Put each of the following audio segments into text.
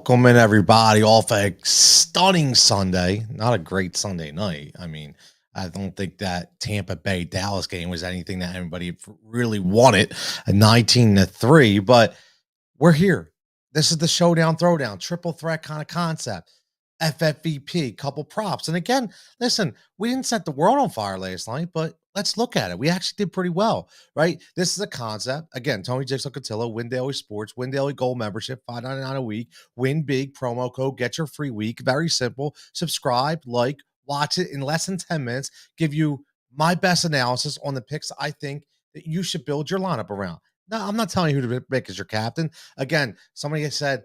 Welcome in, everybody, off a stunning Sunday. Not a great Sunday night. I mean, I don't think that Tampa Bay Dallas game was anything that anybody really wanted, a 19-3, but we're here. This is the Showdown Throwdown, triple threat kind of concept. FFVP, couple props. And again, listen, we didn't set the world on fire last night, but let's look at it. We actually did pretty well, right? This is a concept. Again, Tony Jigsaw Cutillo, Win Daily Sports, Win Daily Gold membership, $5.99 a week. Win big, promo code, get your free week. Very simple. Subscribe, like, watch it in less than 10 minutes. Give you my best analysis on the picks I think that you should build your lineup around. No, I'm not telling you who to pick as your captain. Again, somebody has said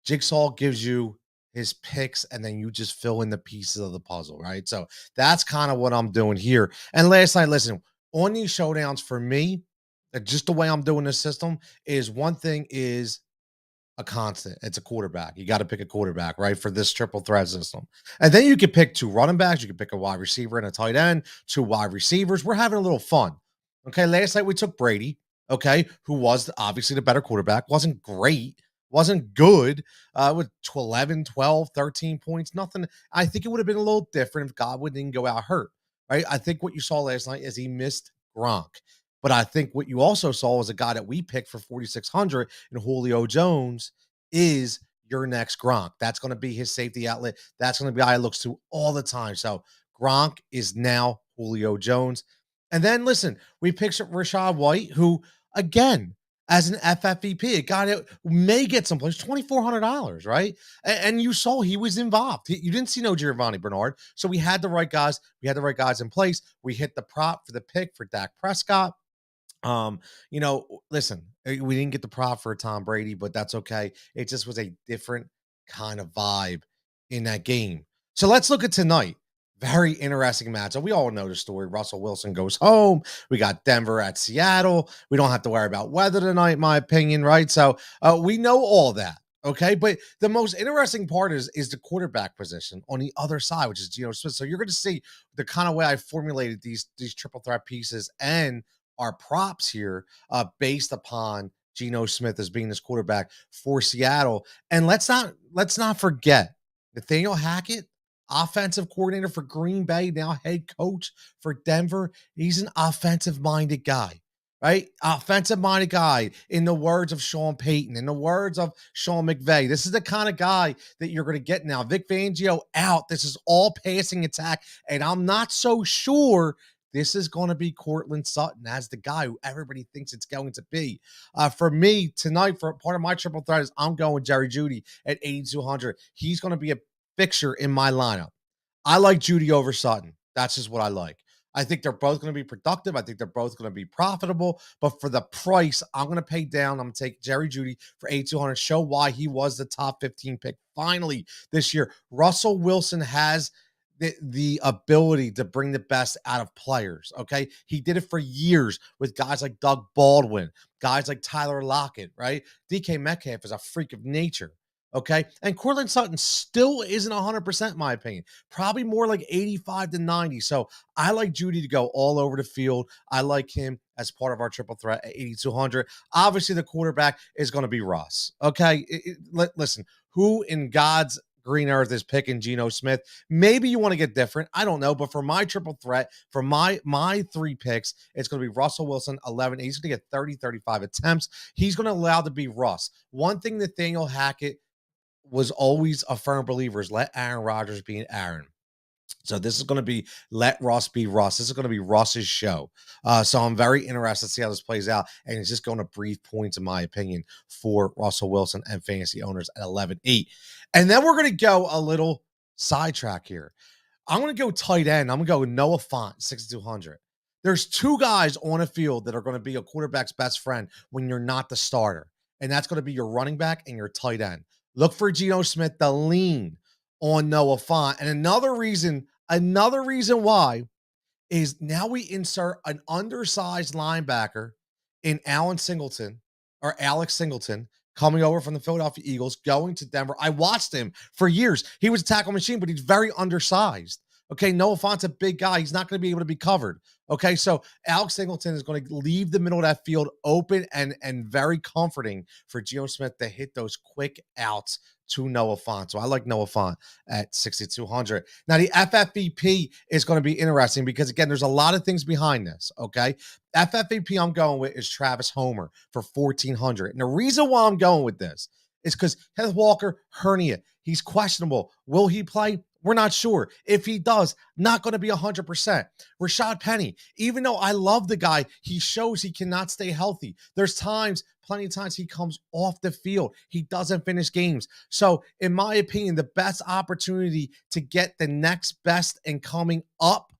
Jigsaw gives you his picks and then you just fill in the pieces of the puzzle, right? So that's kind of what I'm doing here. And last night, listen, on these showdowns for me, just the way I'm doing this system is one thing is a constant. It's a quarterback. You got to pick a quarterback, right? For this triple threat system. And then you can pick two running backs. You can pick a wide receiver and a tight end, two wide receivers. We're having a little fun. Okay. Last night we took Brady, okay, who was obviously the better quarterback. Wasn't great. Wasn't good with 11, 12, 13 points. Nothing. I think it would have been a little different if Godwin didn't go out hurt, right? I think what you saw last night is he missed Gronk. But I think what you also saw was a guy that we picked for 4,600 in Julio Jones is your next Gronk. That's going to be his safety outlet. That's going to be the guy I looks to all the time. So Gronk is now Julio Jones. And then listen, we picked Rachaad White, who again, as an FFVP, a guy that may get someplace, $2,400, right? And you saw he was involved. You didn't see no Giovanni Bernard. So we had the right guys. We had the right guys in place. We hit the prop for the pick for Dak Prescott. Listen, we didn't get the prop for Tom Brady, but that's okay. It just was a different kind of vibe in that game. So let's look at tonight. Very interesting matchup. We all know the story. Russell Wilson goes home. We got Denver at Seattle. We don't have to worry about weather tonight, in my opinion, right? So we know all that. Okay, but the most interesting part is the quarterback position on the other side, which is Geo Smith. So you're going to see the kind of way I formulated these triple threat pieces and our props here based upon Geno Smith as being this quarterback for Seattle. And let's not forget Nathaniel Hackett, offensive coordinator for Green Bay, now head coach for Denver. He's an offensive-minded guy, right? Offensive-minded guy, in the words of Sean Payton, in the words of Sean McVay. This is the kind of guy that you're going to get now. Vic Fangio out. This is all passing attack, and I'm not so sure this is going to be Courtland Sutton as the guy who everybody thinks it's going to be. For me, tonight, for part of my triple threat is I'm going Jerry Jeudy at 8,200. He's going to be a fixture in my lineup. I like Jeudy over Sutton. That's just what I like. I think they're both going to be productive. I think they're both going to be profitable. But for the price, I'm going to pay down. I'm going to take Jerry Jeudy for 8,200. Show why he was the top 15 pick finally this year. Russell Wilson has the ability to bring the best out of players, okay? He did it for years with guys like Doug Baldwin, guys like Tyler Lockett, right? DK Metcalf is a freak of nature, okay? And Courtland Sutton still isn't 100% in my opinion. Probably more like 85 to 90. So I like Jeudy to go all over the field. I like him as part of our triple threat at 8,200. Obviously, the quarterback is going to be Russ, okay? Listen, who in God's green earth is picking Geno Smith? Maybe you want to get different. I don't know. But for my triple threat, for my three picks, it's going to be Russell Wilson, 11. He's going to get 30, 35 attempts. He's going to allow to be Russ. One thing Nathaniel Hackett was always a firm believer is let Aaron Rodgers be Aaron. So this is going to be let Russ be Russ. This is going to be Russ's show. So I'm very interested to see how this plays out. And it's just going to breathe points, in my opinion, for Russell Wilson and fantasy owners at 11-8. And then we're going to go a little sidetrack here. I'm going to go tight end. I'm going to go with Noah Fant, 6,200. There's two guys on a field that are going to be a quarterback's best friend when you're not the starter. And that's going to be your running back and your tight end. Look for Geno Smith to lean on Noah Fant. And another reason why is now we insert an undersized linebacker in Alex Singleton coming over from the Philadelphia Eagles, going to Denver. I watched him for years. He was a tackle machine, but he's very undersized. Okay, Noah Fant's a big guy. He's not going to be able to be covered. Okay, so Alex Singleton is going to leave the middle of that field open and very comforting for Geo Smith to hit those quick outs to Noah Fant. So I like Noah Fant at 6,200. Now, the FFVP is going to be interesting because, again, there's a lot of things behind this, okay? FFVP I'm going with is Travis Homer for 1,400. And the reason why I'm going with this is because Kenneth Walker, hernia. He's questionable. Will he play? We're not sure. If he does, not going to be 100%. Rashad Penny, even though I love the guy, he shows he cannot stay healthy. There's plenty of times he comes off the field. He doesn't finish games. So, in my opinion, the best opportunity to get the next best and coming up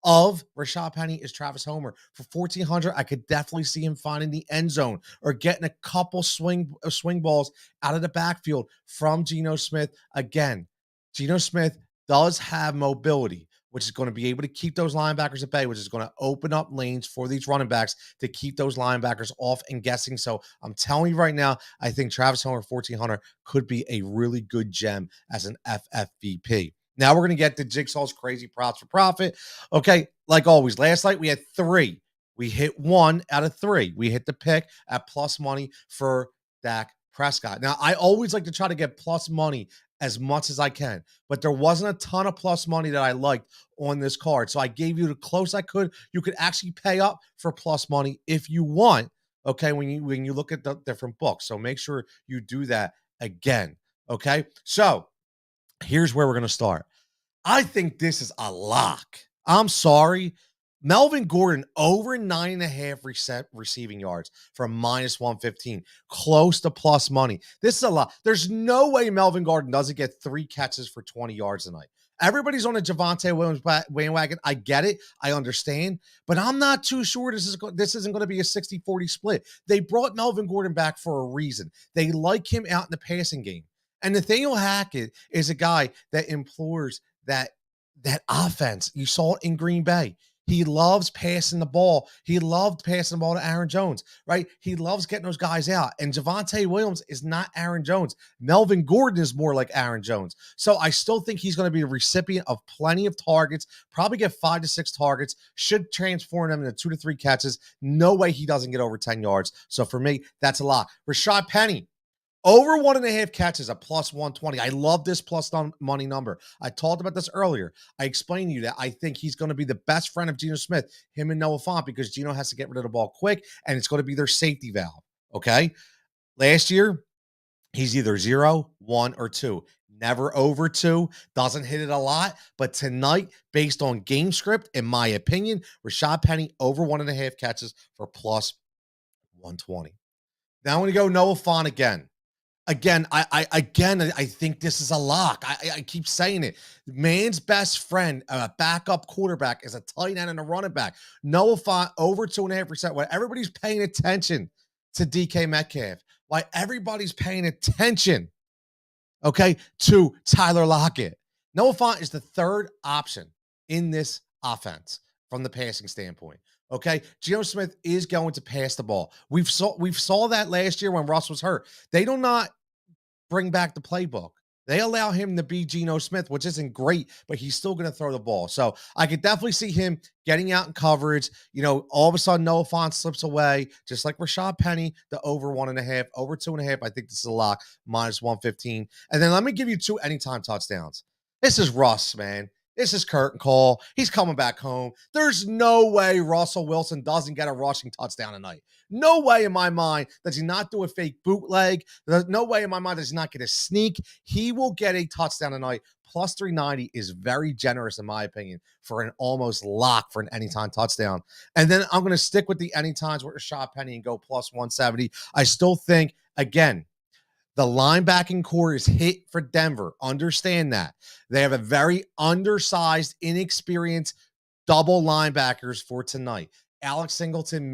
of Rashad Penny is Travis Homer. For 1,400, I could definitely see him finding the end zone or getting a couple swing balls out of the backfield from Geno Smith. Again, Geno Smith does have mobility, which is going to be able to keep those linebackers at bay, which is going to open up lanes for these running backs to keep those linebackers off and guessing. So I'm telling you right now, I think Travis Homer 1,400 could be a really good gem as an FFVP. Now we're going to get to Jigsaw's crazy props for profit. Okay, like always, last night we had 3. We hit 1 out of 3. We hit the pick at plus money for Dak Prescott. Now, I always like to try to get plus money as much as I can, but there wasn't a ton of plus money that I liked on this card. So I gave you the close I could. You could actually pay up for plus money if you want, okay, when you look at the different books. So make sure you do that again, okay? So here's where we're going to start. I think this is a lock. I'm sorry. Melvin Gordon over 9.5 receiving yards for -115, close to plus money. This is a lot. There's no way Melvin Gordon doesn't get 3 catches for 20 yards tonight. Everybody's on a Javonte Williams bandwagon. I get it. I understand. But I'm not too sure this isn't going to be a 60-40 split. They brought Melvin Gordon back for a reason. They like him out in the passing game. And Nathaniel Hackett is a guy that implores that offense. You saw it in Green Bay. He loves passing the ball. He loved passing the ball to Aaron Jones, right? He loves getting those guys out. And Javonte Williams is not Aaron Jones. Melvin Gordon is more like Aaron Jones. So I still think he's going to be a recipient of plenty of targets, probably get 5 to 6 targets, should transform them into 2 to 3 catches. No way he doesn't get over 10 yards. So for me, that's a lot. Rashad Penny, over 1.5 catches at plus 120. I love this plus money number. I talked about this earlier. I explained to you that I think he's going to be the best friend of Geno Smith, him and Noah Fant, because Geno has to get rid of the ball quick, and it's going to be their safety valve, okay? Last year, he's either 0, 1, or 2. Never over 2. Doesn't hit it a lot. But tonight, based on game script, in my opinion, Rashad Penny over 1.5 catches for plus 120. Now I'm going to go Noah Fant again. Again, I think this is a lock. I keep saying it. Man's best friend, a backup quarterback, is a tight end and a running back. Noah Fant over 2.5%. When everybody's paying attention to DK Metcalf, why everybody's paying attention, okay, to Tyler Lockett. Noah Fant is the third option in this offense from the passing standpoint. Okay, Geo Smith is going to pass the ball. We saw that last year when Russ was hurt. They do not bring back the playbook. They allow him to be Geno Smith, which isn't great, but he's still going to throw the ball. So I could definitely see him getting out in coverage. You know, all of a sudden Noah Fant slips away, just like Rashad Penny, the over 1.5, over 2.5. I think this is a lock, -115. And then let me give you 2 anytime touchdowns. This is Russ, man. This is Curtin Cole. He's coming back home. There's no way Russell Wilson doesn't get a rushing touchdown tonight. No way in my mind does he not do a fake bootleg. There's no way in my mind does he not get a sneak. He will get a touchdown tonight. Plus 390 is very generous, in my opinion, for an almost lock for an anytime touchdown. And then I'm going to stick with the anytimes with Rashad Penny and go plus 170. I still think, again, the linebacking core is hit for Denver. Understand that. They have a very undersized, inexperienced double linebackers for tonight. Alex Singleton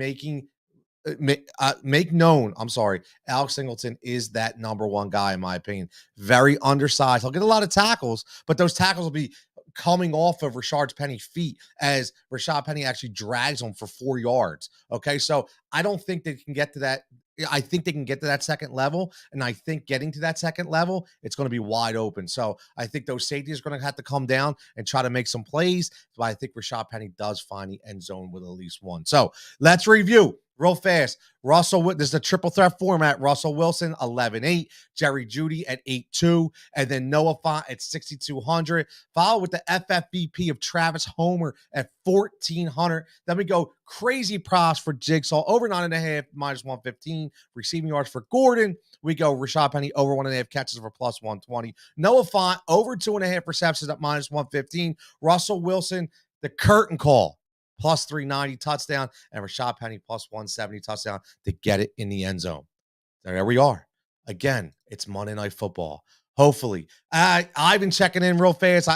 Alex Singleton is that number 1 guy, in my opinion. Very undersized. He'll get a lot of tackles, but those tackles will be coming off of Rashad Penny's feet as Rashad Penny actually drags him for 4 yards. Okay, so I don't think they can get to that. I think they can get to that second level, and I think getting to that second level, it's going to be wide open. So I think those safeties are going to have to come down and try to make some plays, but I think Rashad Penny does find the end zone with at least 1. So let's review. Real fast, this is a triple threat format. Russell Wilson, 11-8. Jerry Jeudy at 8-2. And then Noah Fant at 6,200. Followed with the FFVP of Travis Homer at 1,400. Then we go crazy props for Jigsaw, over 9.5, minus 115. Receiving yards for Gordon. We go Rashad Penny, over 1.5 catches for plus 120. Noah Fant, over 2.5 receptions at minus 115. Russell Wilson, the curtain call, plus 390 touchdown, and Rashad Penny plus 170 touchdown to get it in the end zone. There we are. Again, it's Monday Night Football. Hopefully, Ivan checking in real fast.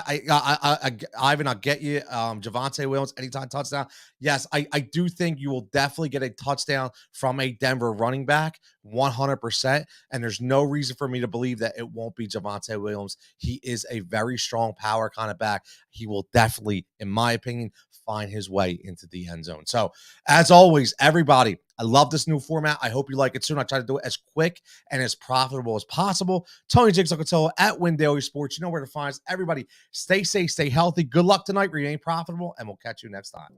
Ivan, I'll get you. Javonte Williams, anytime touchdown. Yes, I do think you will definitely get a touchdown from a Denver running back, 100%. And there's no reason for me to believe that it won't be Javonte Williams. He is a very strong power kind of back. He will definitely, in my opinion, find his way into the end zone. So, as always, everybody, I love this new format. I hope you like it soon. I try to do it as quick and as profitable as possible. Tony Jigsaw Cutillo at Win Daily Sports. You know where to find us. Everybody, stay safe, stay healthy. Good luck tonight. Remain profitable, and we'll catch you next time.